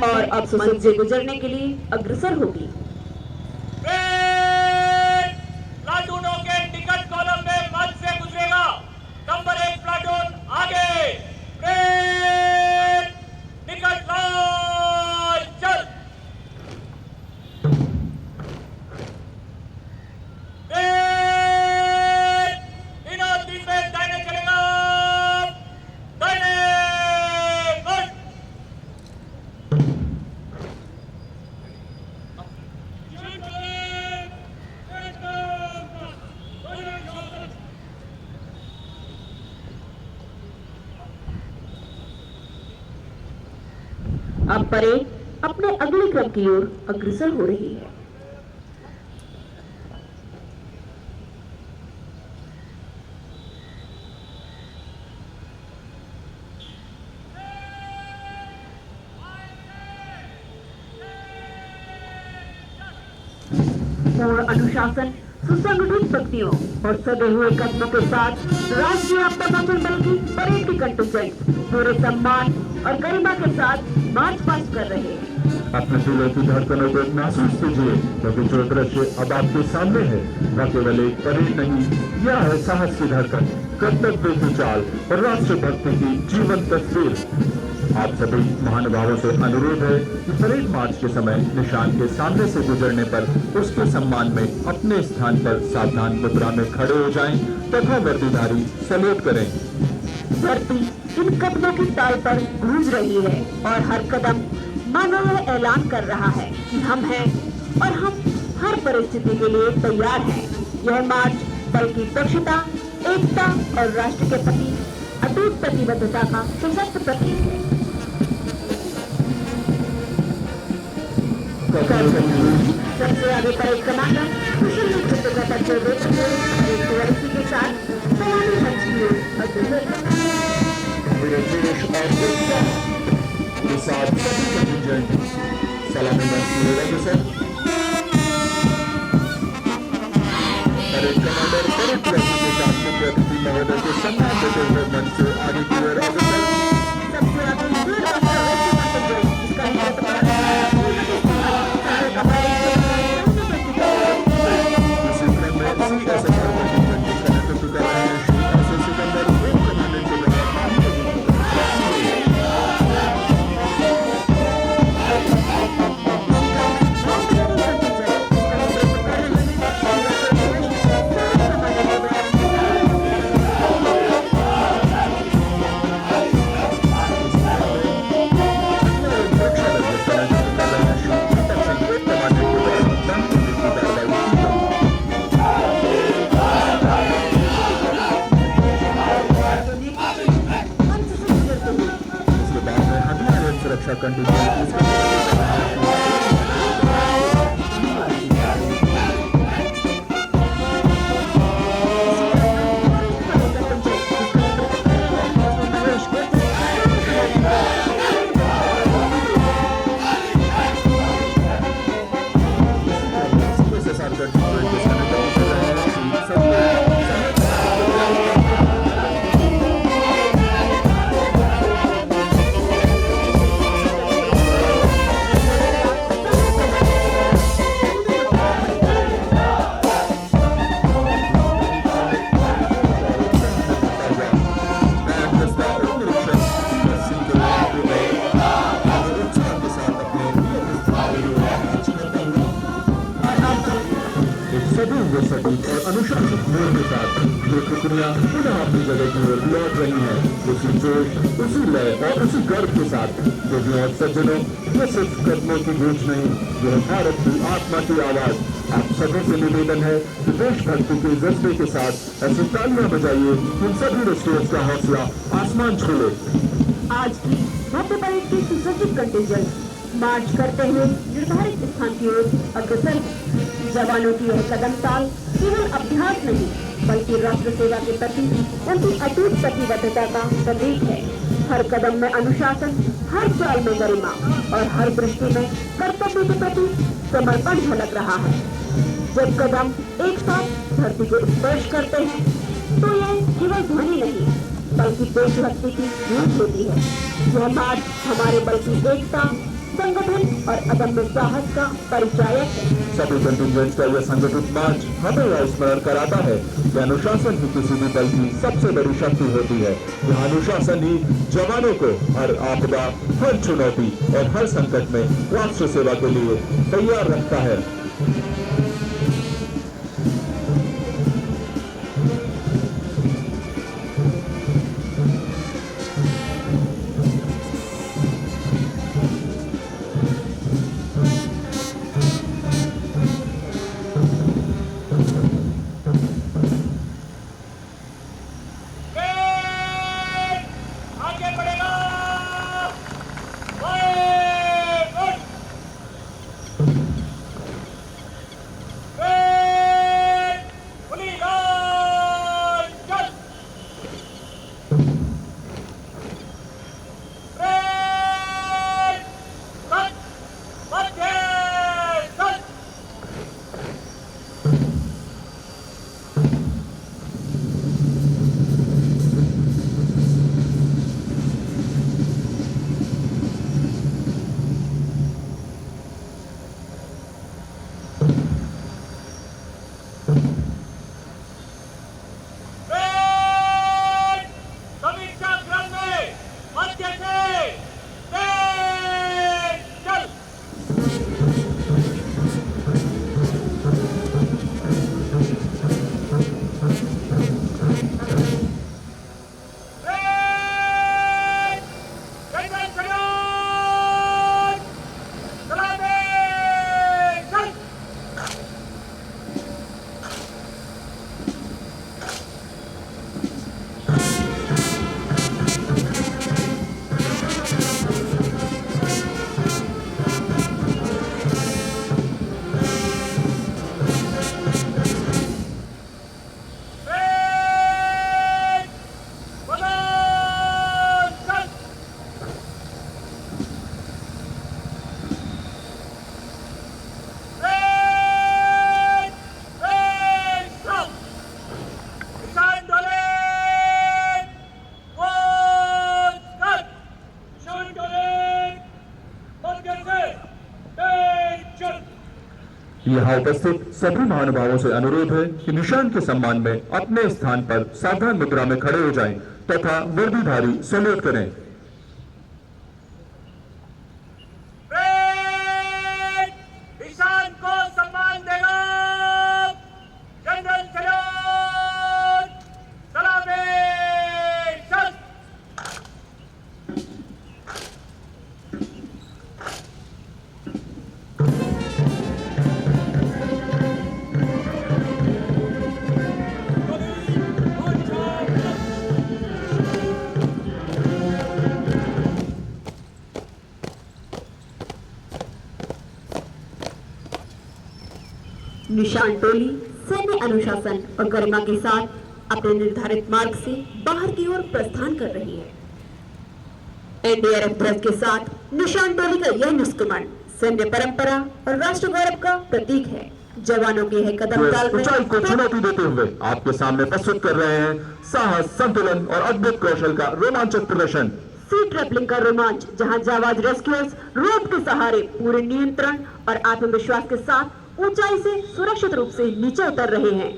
और अब मंच से गुजरने के लिए अग्रसर होगी। प्लाटूनों के टिकट कॉलम में मंच से गुजरेगा नंबर 1 प्लाटून आगे। टिकट लाइन चल। तीनों तीन में दाहिने चलेगा दाहिने गुड। अब परेड अपने अगले क्रम की ओर अग्रसर हो रही है। पूर्ण अनुशासन, सुसंगठित शक्तियों और सदे हुए कदमों के साथ राष्ट्रीय आपदा बल की परेड की कंटिजेंट पूरे सम्मान और गरिमा के साथ मार्च पास्ट कर रहे हैं। अपने दिलों की धड़कनों को महसूस कीजिए, क्योंकि जो दृश्य अब आपके सामने है वह केवल एक परेड नहीं, यह है साहस की धड़कन, कर्तव्य की चाल और राष्ट्रभक्ति की जीवन तस्वीर। आप सभी महानुभावों से अनुरोध है कि परेड मार्च के समय निशान के सामने से गुजरने पर उसके सम्मान में अपने स्थान पर सावधान मुद्रा में खड़े हो जाएं तथा वर्दीधारी सैल्यूट करें। धरती इन कदमों की ताल पर गूंज रही है और हर कदम मानो यह ऐलान कर रहा है कि हम हैं और हम हर परिस्थिति के लिए तैयार हैं। यह मार्च बल की दक्षता, एकता और राष्ट्र के प्रति अटूट प्रतिबद्धता का सशक्त प्रतीक है। सबसे आगे परेड कमांडर कुशल नेतृत्व का परिचय देते हुए एक लड़की के साथ सलामी मंच की ओर अग्रसर है। पूरे देश और उत्साह के साथ सभी कंटिजेंट सलामी मंच की ओर अग्रसर। परेड कमांडर परेड लड़की के साथ मुख्य अतिथि महोदय को सम्मान देते हुए मंच से आगे की ओर अग्रसर। सबसे आगे वीर राष्ट्रवादी कंटिजेंट इसका नेतृत्व कर रहे हैं। इसी क्रम में CSFR कंटिजेंट जिसका नेतृत्व कर रहे हैं Shri S.S. Sikandar, group commandant के द्वारा सुरक्षा कंटिजेंट सटीक और अनुशासित मोड़ के साथ ये टुकड़ियां पुनः अपनी जगह की ओर लौट रही हैं, उसी जोश, उसी लय और उसी गर्व के साथ। देवियों और सज्जनों, ये सिर्फ कदमों की गूंज नहीं, यह भारत की आत्मा की आवाज। आप सबों से निवेदन है कि देशभक्ति के जज्बे के साथ ऐसी तालियां बजाइए, उन सभी रेस्टोरेंट्स का हौसला आसमान छू ले। आज की भव्य परेड की सुसज्जित कंटिजेंट मार्च करते हुए निर्धारित स्थान की ओर अग्रसर है। जवानों की यह कदम ताल केवल अभ्यास नहीं, बल्कि राष्ट्र सेवा के प्रति उनकी अटूट प्रतिबद्धता का प्रतीक है। हर कदम में अनुशासन, हर चाल में गरिमा और हर दृष्टि में कर्तव्य के प्रति समर्पण झलक रहा है। जब कदम एक साथ धरती को स्पर्श करते हैं तो यह केवल ध्वनि नहीं, बल्कि देशभक्ति की गूंज होती है। यह मार्च हमारे बल की एकता, संगठन और अदम्य साहस का परिचायक है। सभी कंटिजेंट्स का यह संगठित मार्च हमें यह स्मरण कराता है कि अनुशासन ही किसी भी दल की सबसे बड़ी शक्ति होती है। यह अनुशासन ही जवानों को हर आपदा, हर चुनौती और हर संकट में राष्ट्र सेवा के लिए तैयार रखता है। यहाँ उपस्थित सभी महानुभावों से अनुरोध है कि निशान के सम्मान में अपने स्थान पर सावधान मुद्रा में खड़े हो जाएं तथा वर्दीधारी सैल्यूट करें। निशान को सम्मान देगा जनरल सैल्यूट, सलामी शस्त्र। निशान टोली सैन्य अनुशासन और गरिमा के साथ अपने निर्धारित मार्ग से बाहर की ओर प्रस्थान कर रही है। एनडीआरएफ ध्वज के साथ निशान टोली का यह निष्क्रमण सैन्य परंपरा और राष्ट्र गौरव का प्रतीक है। जवानों के है कदम ताल में ऊंचाई को चुनौती देते हुए आपके सामने प्रस्तुत कर रहे हैं साहस, संतुलन और अद्भुत कौशल का रोमांचक प्रदर्शन। सी ट्रैपलिंग का रोमांच, जहां जाबाज रेस्क्यूअर्स रोप के सहारे पूरे नियंत्रण और आत्मविश्वास के साथ ऊंचाई से सुरक्षित रूप से नीचे उतर रहे हैं।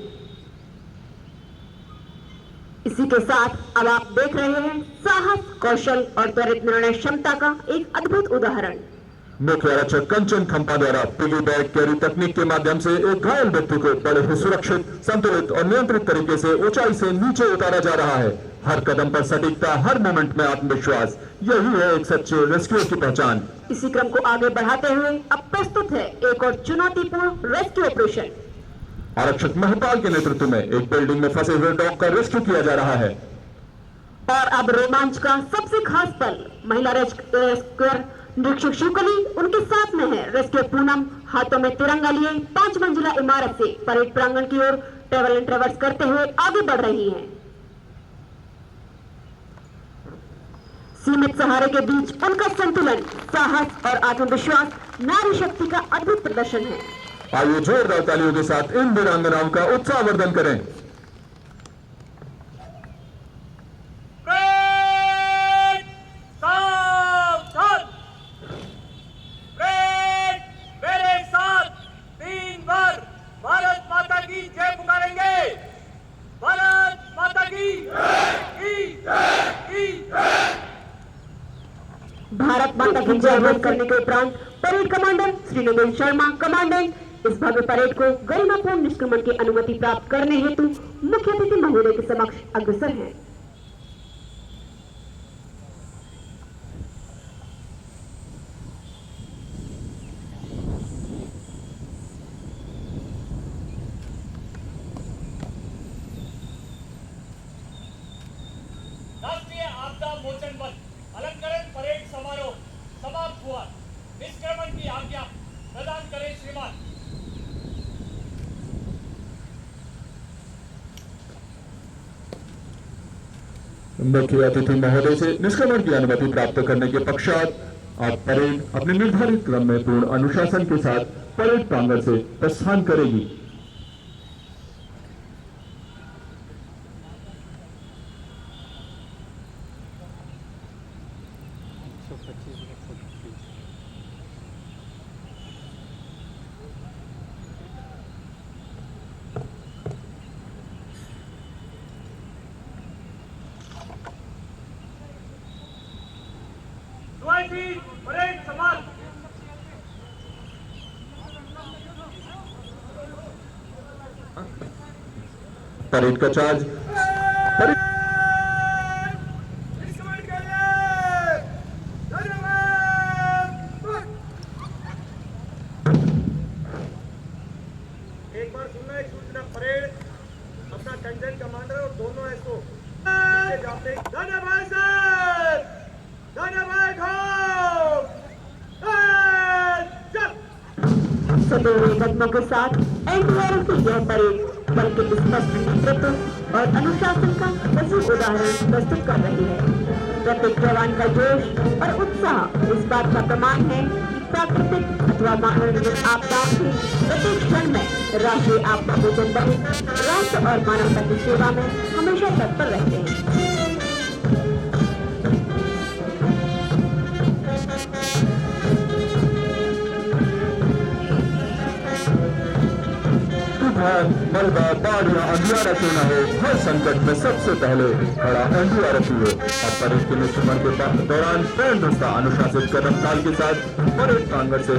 इसी के साथ अब आप देख रहे हैं साहस, कौशल और त्वरित निर्णय क्षमता का एक अद्भुत उदाहरण। मुख्य आरक्षक कंचन खंपा द्वारा पिगी बैग कैरी तकनीक के माध्यम से एक घायल व्यक्ति को बड़े ही सुरक्षित, संतुलित और नियंत्रित तरीके से ऊंचाई से नीचे उतारा जा रहा है। हर कदम पर सटीकता, हर मोमेंट में आत्मविश्वास, यही है एक सच्चे रेस्क्यू की पहचान। इसी क्रम को आगे बढ़ाते हुए अब प्रस्तुत है एक और चुनौतीपूर्ण रेस्क्यू ऑपरेशन। आरक्षक महपाल के नेतृत्व में एक बिल्डिंग में फंसे हुए डॉग का रेस्क्यू किया जा रहा है। और अब रोमांच का सबसे खास पल, महिला रेस्क्यूअर निरीक्षक शिवकली उनके साथ में है। रेस्क्यू पूनम हाथों में तिरंगा लिए 5 मंजिला इमारत से परेड प्रांगण की ओर ट्रेवल एंड ट्रेवर्स करते हुए आगे बढ़ रही हैं। सीमित सहारे के बीच उनका संतुलन, साहस और आत्मविश्वास नारी शक्ति का अद्भुत प्रदर्शन है। आइए जोरदार तालियों के साथ इन वीरांगनाओं का उत्साहवर्धन करें। भारत माता की जय घोषित करने के उपरांत परेड कमांडर श्री नवीन शर्मा कमांडेंट इस भव्य परेड को गरिमापूर्ण निष्क्रमण की अनुमति प्राप्त करने हेतु मुख्य अतिथि महोदय के समक्ष अग्रसर हैं। राष्ट्रीय आपदा मोचन बल अलंकरण परेड समारोह समाप्त हुआ। निष्क्रमण की आज्ञा प्रदान करें श्रीमान। मुख्य अतिथि महोदय से निष्क्रमण की अनुमति प्राप्त करने के पश्चात आप परेड अपने निर्धारित क्रम में पूर्ण अनुशासन के साथ परेड प्रांगण से प्रस्थान करेगी। परेड समाप्त। परेड का चार्ज एक बार सुनना एक सूचना। परेड अपना कंटेंट कमांडर और दोनों एसओ जाते धन्यवाद सर, धन्यवाद सदैव कदमों के साथ एनडीआरएफ की यह परेड बल्कि स्पष्ट नेतृत्व और अनुशासन का सजीव उदाहरण प्रस्तुत कर रही है। प्रत्येक जवान का जोश और उत्साह इस बात का प्रमाण है कि प्राकृतिक अथवा मानव निर्मित आपदाओं के प्रत्येक क्षण में राष्ट्रीय आपदा मोचन बल राष्ट्र और मानवता की सेवा में हमेशा तत्पर रहते हैं। मलबा, बाढ़ या अंधियारा क्यों न हो, हर संकट में सबसे पहले खड़ा एनडीआरएफ ही है। और परेड के निष्क्रमण के दौरान पूर्ण दस्ता अनुशासित कदम ताल के साथ परेड प्रांगण से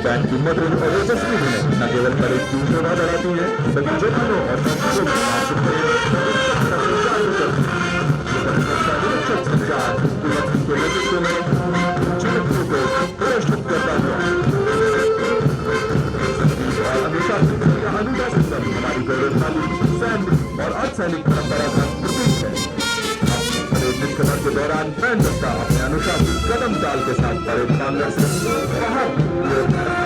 बैंड की मधुर और ओजस्वी धुनें न केवल परेड की शोभा बढ़ाती है बल्कि जवानों और संस्कृतों की आपको हमारी गौरवशाली सैन्य और अर्धसैनिक परंपरा का प्रतीक है। परेड निष्क्रमण के दौरान बैंड दस्ता अपने अनुशासित कदम ताल के साथ परेड प्रांगण से बाहर